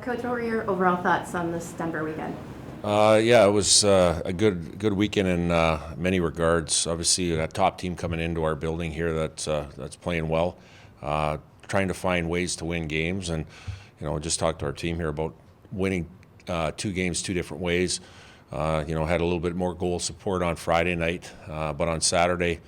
Coach, what were your overall thoughts on this Denver weekend? Yeah, it was a good weekend in many regards. Obviously, a top team coming into our building here that's playing well, trying to find ways to win games, and just talked to our team here about winning two games two different ways. Had a little bit more goal support on Friday night, but on Saturday,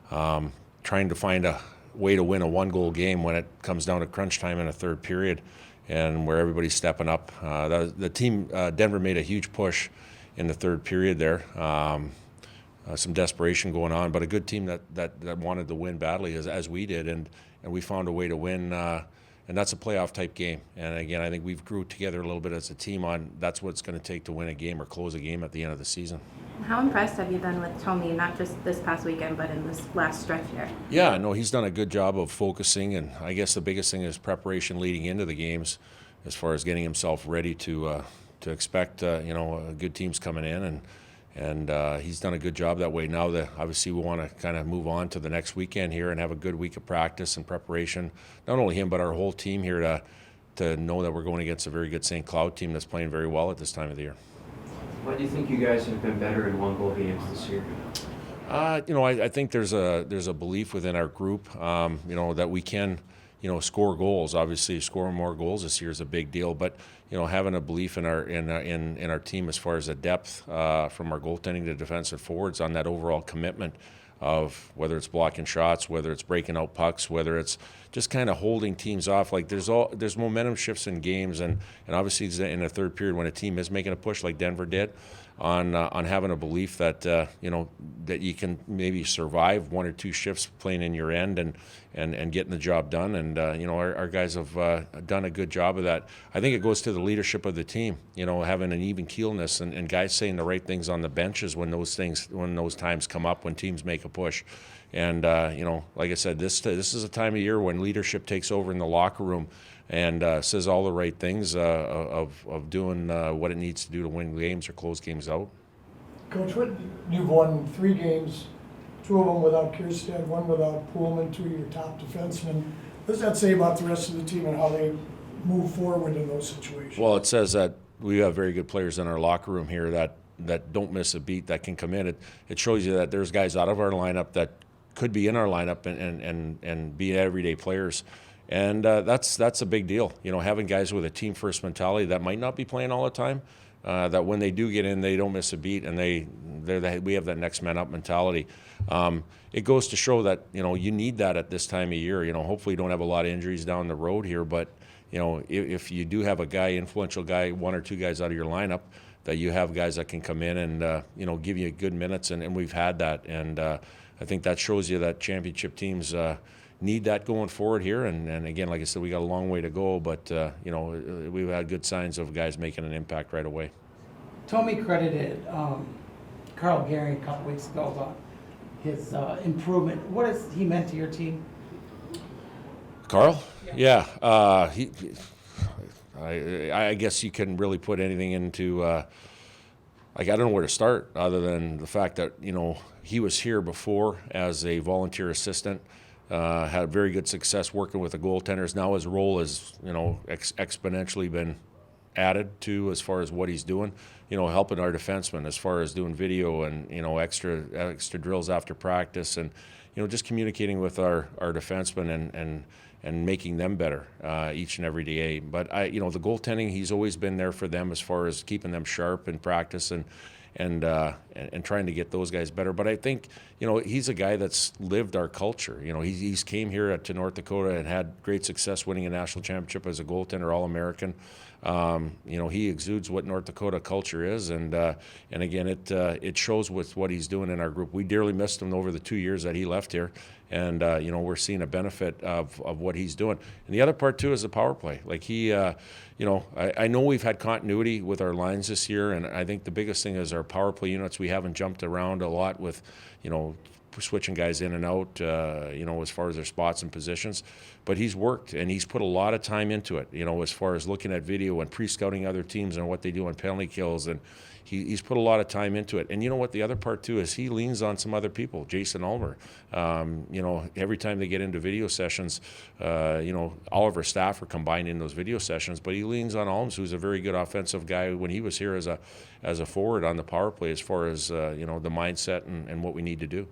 trying to find a way to win a one-goal game when it comes down to crunch time in a third period, and where everybody's stepping up. The team, Denver, made a huge push in the third period there. Some desperation going on, but a good team that wanted to win badly, as we did, and we found a way to win. And that's a playoff type game. And again, I think we've grew together a little bit as a team on that's what it's going to take to win a game or close a game at the end of the season. How impressed have you been with Tommy, not just this past weekend, but in this last stretch here? Yeah, no, he's done a good job of focusing, and I guess the biggest thing is preparation leading into the games, as far as getting himself ready to expect good teams coming in, and he's done a good job that way. Now that obviously we want to kind of move on to the next weekend here and have a good week of practice and preparation. Not only him, but our whole team here to know that we're going against a very good St. Cloud team that's playing very well at this time of the year. Why do you think you guys have been better in one-goal games this year? I think there's a belief within our group, that we can, score goals. Obviously, scoring more goals this year is a big deal, but having a belief in our team as far as the depth from our goaltending to defensive forwards on that overall commitment of whether it's blocking shots, whether it's breaking out pucks, whether it's just kind of holding teams off. Like there's momentum shifts in games, and obviously in the third period when a team is making a push like Denver did, on having a belief that that you can maybe survive one or two shifts playing in your end and getting the job done. And our guys have done a good job of that. I think it goes to the leadership of the team. Having an even keelness and guys saying the right things on the benches when those times come up, when teams make a push. And like I said, this is a time of year when leadership takes over in the locker room and says all the right things of doing what it needs to do to win games or close games out. Coach, you've won 3 games, 2 of them without Kierstead, 1 without Pullman, 2 of your top defensemen. What does that say about the rest of the team and how they move forward in those situations? Well, it says that we have very good players in our locker room here that don't miss a beat, that can come in. It shows you that there's guys out of our lineup that could be in our lineup and be everyday players. And that's a big deal. Having guys with a team first mentality that might not be playing all the time, that when they do get in, they don't miss a beat, and we have that next man up mentality. It goes to show that you need that at this time of year. Hopefully you don't have a lot of injuries down the road here, but if you do have a influential guy, 1 or 2 guys out of your lineup, that you have guys that can come in and give you good minutes, and we've had that. And I think that shows you that championship teams need that going forward here. And again, like I said, we got a long way to go, but we've had good signs of guys making an impact right away. Tommy credited Carl Gehring a couple weeks ago about his improvement. What has he meant to your team? Carl? Yeah. I guess you couldn't really put anything into I don't know where to start other than the fact that he was here before as a volunteer assistant, had very good success working with the goaltenders. Now his role has exponentially been added to as far as what he's doing, helping our defensemen as far as doing video and extra drills after practice, and just communicating with our defensemen and making them better each and every day. But the goaltending, he's always been there for them as far as keeping them sharp in practice and trying to get those guys better. But I think he's a guy that's lived our culture. He's came here to North Dakota and had great success winning a national championship as a goaltender, All-American. He exudes what North Dakota culture is, and again, it shows with what he's doing in our group. We dearly missed him over the 2 years that he left here, and we're seeing a benefit of what he's doing. And the other part too is the power play. Like I know we've had continuity with our lines this year, and I think the biggest thing is our power play units. We haven't jumped around a lot with switching guys in and out, as far as their spots and positions. But he's worked, and he's put a lot of time into it, as far as looking at video and pre-scouting other teams and what they do on penalty kills. And he's put a lot of time into it. And you know what? The other part, too, is he leans on some other people. Jason Ulmer, every time they get into video sessions, all of our staff are combined in those video sessions. But he leans on Ulms, who's a very good offensive guy when he was here as a forward on the power play, as far as, the mindset and what we need to do.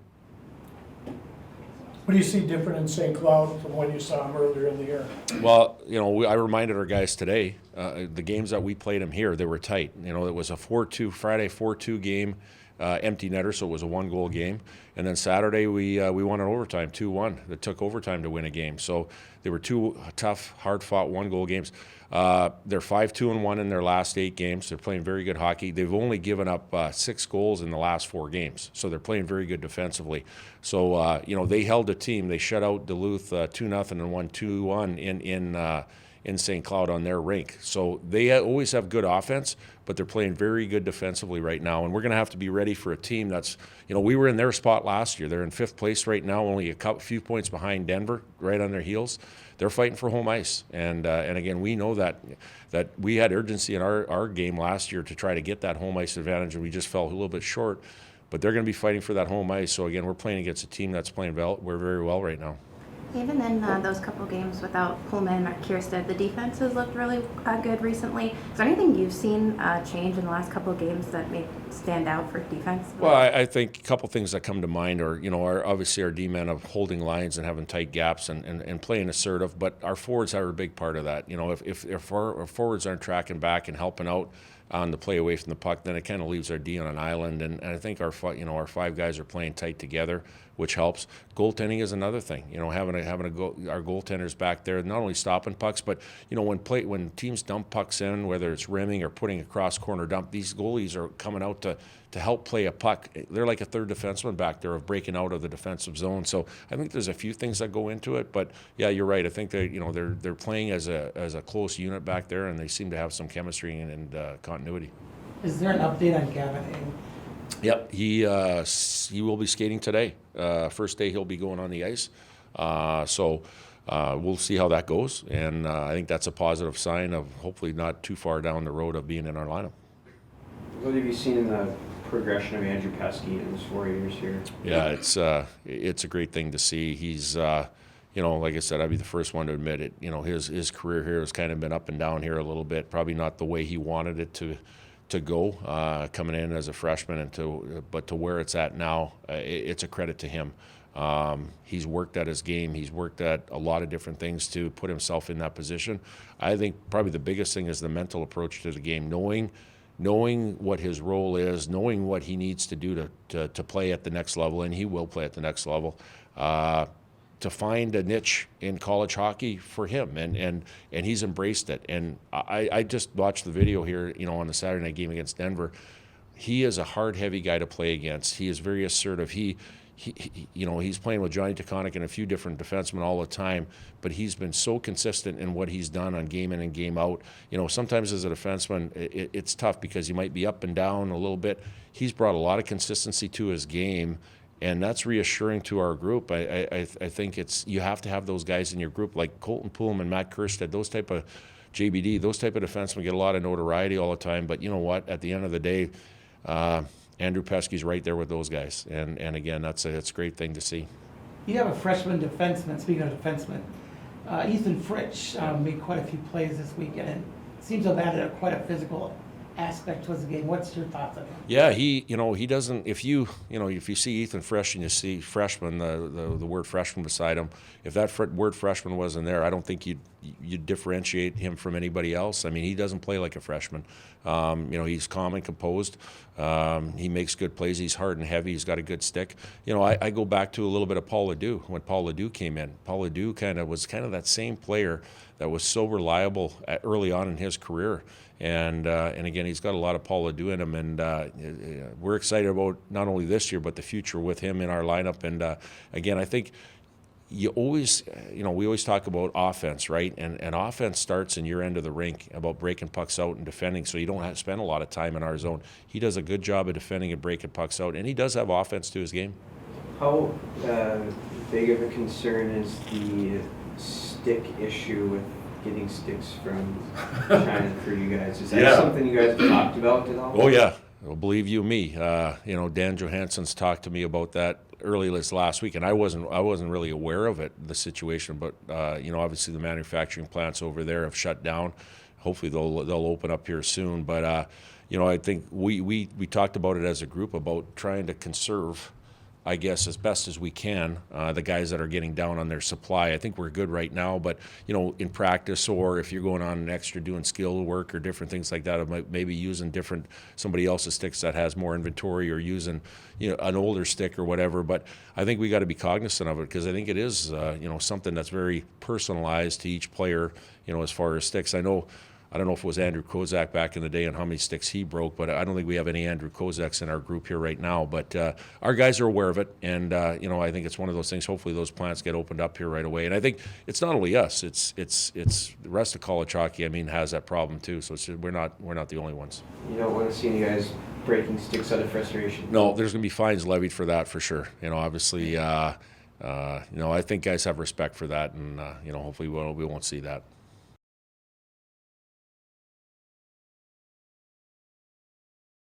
What do you see different in St. Cloud from when you saw him earlier in the year? Well, I reminded our guys today, the games that we played them here, they were tight. It was a 4-2, Friday 4-2 game, empty netter, so it was a 1-goal game. And then Saturday we won in overtime, 2-1. It took overtime to win a game. So they were two tough, hard-fought 1-goal games. They're 5-2-1 in their last 8 games. They're playing very good hockey. They've only given up 6 goals in the last 4 games, so they're playing very good defensively. So they held a team. They shut out Duluth 2-0 and won 2-1 in St. Cloud on their rink. So they always have good offense, but they're playing very good defensively right now. And we're going to have to be ready for a team that's, we were in their spot last year. They're in 5th place right now, only a few points behind Denver, right on their heels. They're fighting for home ice. And again, we know that we had urgency in our game last year to try to get that home ice advantage, and we just fell a little bit short. But they're going to be fighting for that home ice. So again, we're playing against a team that's playing very well right now. Even in those couple games without Pullman or Kierstead, the defense has looked really good recently. Is there anything you've seen change in the last couple games that may stand out for defense? Well, I think a couple things that come to mind are, obviously our D-men of holding lines and having tight gaps and playing assertive, but our forwards are a big part of that. If our forwards aren't tracking back and helping out on the play away from the puck, then it kind of leaves our D on an island. And I think our 5 guys are playing tight together, which helps. Goaltending is another thing. Having our goaltenders back there, not only stopping pucks, but when teams dump pucks in, whether it's rimming or putting a cross corner dump, these goalies are coming out to help play a puck. They're like a third defenseman back there of breaking out of the defensive zone. So I think there's a few things that go into it. But yeah, you're right. I think they're playing as a close unit back there, and they seem to have some chemistry and continuity. Is there an update on Gavin Ing? Yep, he will be skating today. First day he'll be going on the ice. So we'll see how that goes, and I think that's a positive sign of hopefully not too far down the road of being in our lineup. What have you seen in the progression of Andrew Peski in his 4 years here? Yeah, it's a great thing to see. He's like I said, I'd be the first one to admit it. His career here has kind of been up and down here a little bit. Probably not the way he wanted it to go coming in as a freshman, but to where it's at now, it's a credit to him. He's worked at his game. He's worked at a lot of different things to put himself in that position. I think probably the biggest thing is the mental approach to the game, knowing what his role is, knowing what he needs to do to play at the next level, and he will play at the next level. To find a niche in college hockey for him, and he's embraced it. And I just watched the video here, on the Saturday night game against Denver. He is a hard, heavy guy to play against. He is very assertive. He's playing with Johnny Taconic and a few different defensemen all the time, but he's been so consistent in what he's done on game in and game out. Sometimes as a defenseman, it's tough because he might be up and down a little bit. He's brought a lot of consistency to his game, and that's reassuring to our group. I think you have to have those guys in your group, like Colton Poolman, Matt Kierstead, those type of JBD, those type of defensemen get a lot of notoriety all the time. But you know what? At the end of the day, Andrew Peski's right there with those guys, and again, that's a great thing to see. You have a freshman defenseman. Speaking of defenseman, Ethan Fritsch made quite a few plays this weekend, and seems to have added quite a physical aspect towards the game. What's your thoughts on him? Yeah, he doesn't. If you see Ethan Fresh and you see freshman, the word freshman beside him, if that word freshman wasn't there, I don't think you'd differentiate him from anybody else. I mean, he doesn't play like a freshman. He's calm and composed. He makes good plays. He's hard and heavy. He's got a good stick. I go back to a little bit of Paul Ledoux when Paul Ledoux came in. Paul Ledoux was that same player that was so reliable early on in his career. And again, he's got a lot of Paul Ledoux in him, and we're excited about not only this year but the future with him in our lineup. And again, I think we always talk about offense, right? And offense starts in your end of the rink about breaking pucks out and defending, so you don't have to spend a lot of time in our zone. He does a good job of defending and breaking pucks out, and he does have offense to his game. How big of a concern is the stick issue with getting sticks from China for you guys? Is that Yeah. something you guys have talked about at all? Oh yeah, well, believe you me. Dan Johansson's talked to me about that early this last week, and I wasn't really aware of it, the situation. But obviously the manufacturing plants over there have shut down. Hopefully they'll open up here soon. But I think we talked about it as a group about trying to conserve, I guess, as best as we can, the guys that are getting down on their supply. I think we're good right now, but, in practice, or if you're going on an extra doing skill work or different things like that, maybe using somebody else's sticks that has more inventory, or using, an older stick or whatever. But I think we got to be cognizant of it, because I think it is, something that's very personalized to each player, as far as sticks. I don't know if it was Andrew Kozak back in the day and how many sticks he broke, but I don't think we have any Andrew Kozaks in our group here right now. But our guys are aware of it, and I think it's one of those things. Hopefully, those plants get opened up here right away. And I think it's not only us; it's the rest of college hockey. I mean, has that problem too. So we're not the only ones. You don't want to see any guys breaking sticks out of frustration? No, there's going to be fines levied for that for sure. Obviously, I think guys have respect for that, and hopefully we won't see that.